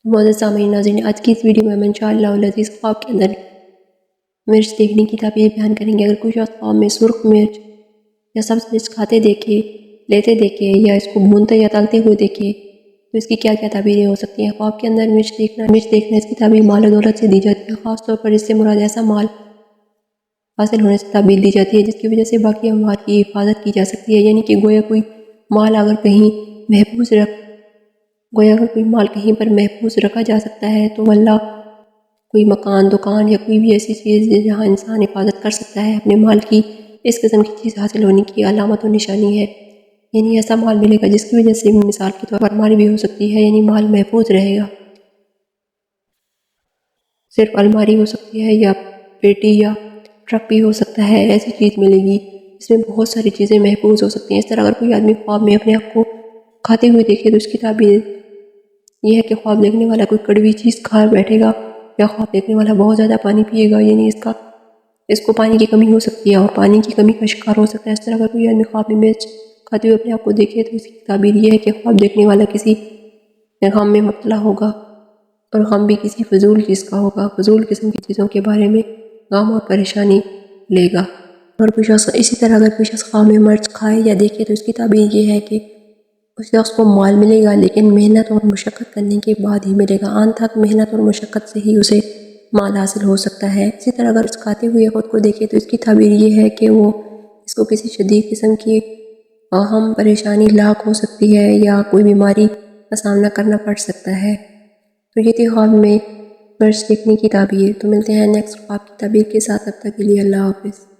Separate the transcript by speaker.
Speaker 1: معزز سامعین ناظرین، آج کی اس ویڈیو میں ہم انشاءاللہ العزیز خواب کے اندر مرچ دیکھنے کی تعبیر بیان کریں گے۔ اگر کوئی شخص خواب میں سرخ مرچ یا سبز مرچ کھاتے دیکھے، لیتے دیکھے یا اس کو بھونتے یا تلتے ہوئے دیکھے تو اس کی کیا کیا تعبیریں ہو سکتی ہیں۔ خواب کے اندر مرچ دیکھنا اس کی تعبیر مال و دولت سے دی جاتی ہے، خاص طور پر اس سے مراد ایسا مال حاصل ہونے سے تعبیر دی جاتی ہے جس کی وجہ سے باقی اموال کی حفاظت کی جا سکتی ہے، یعنی کہ گویا کوئی مال اگر کوئی مال کہیں پر محفوظ رکھا جا سکتا ہے تو اللہ کوئی مکان، دکان یا کوئی بھی ایسی چیز جہاں انسان حفاظت کر سکتا ہے اپنے مال کی، اس قسم کی چیز حاصل ہونے کی علامت و نشانی ہے۔ یعنی ایسا مال ملے گا جس کی وجہ سے مثال کے طور پر الماری بھی ہو سکتی ہے، یعنی مال محفوظ رہے گا۔ صرف الماری ہو سکتی ہے یا پیٹی یا ٹرک بھی ہو سکتا ہے، ایسی چیز ملے گی اس میں بہت ساری چیزیں محفوظ ہو سکتی ہیں۔ اس طرح اگر کوئی آدمی خواب میں اپنے آپ کو کھاتے ہوئے دیکھے تو اس کی تعبیر یہ ہے کہ خواب دیکھنے والا کوئی کڑوی چیز کھا بیٹھے گا، یا خواب دیکھنے والا بہت زیادہ پانی پیے گا، یعنی اس کو پانی کی کمی ہو سکتی ہے اور پانی کی کمی کا شکار ہو سکتا ہے۔ اس طرح اگر کوئی آدمی خواب میں مرچ کھاتے ہوئے اپنے آپ کو دیکھے تو اس کی تعبیر یہ ہے کہ خواب دیکھنے والا کسی غم میں مبتلا ہوگا، اور غم بھی کسی فضول چیز کا ہوگا، فضول قسم کی چیزوں کے بارے میں غم اور پریشانی لے گا۔ اور اسی طرح اگر کوئی شخص خواب میں مرچ کھائے یا دیکھے تو اس کی تعبیر یہ ہے کہ اس شخص کو مال ملے گا، لیکن محنت اور مشقت کرنے کے بعد ہی ملے گا، آن تک محنت اور مشقت سے ہی اسے مال حاصل ہو سکتا ہے۔ اسی طرح اگر اس کھاتے ہوئے خود کو دیکھے تو اس کی تعبیر یہ ہے کہ اس کو کسی شدید قسم کی غم پریشانی لاحق ہو سکتی ہے یا کوئی بیماری کا سامنا کرنا پڑ سکتا ہے۔ تو یہ تھی خواب میں مرچ دیکھنے کی تعبیر۔ تو ملتے ہیں نیکسٹ خواب کی تعبیر کے ساتھ، تب تک کے لیے اللہ حافظ۔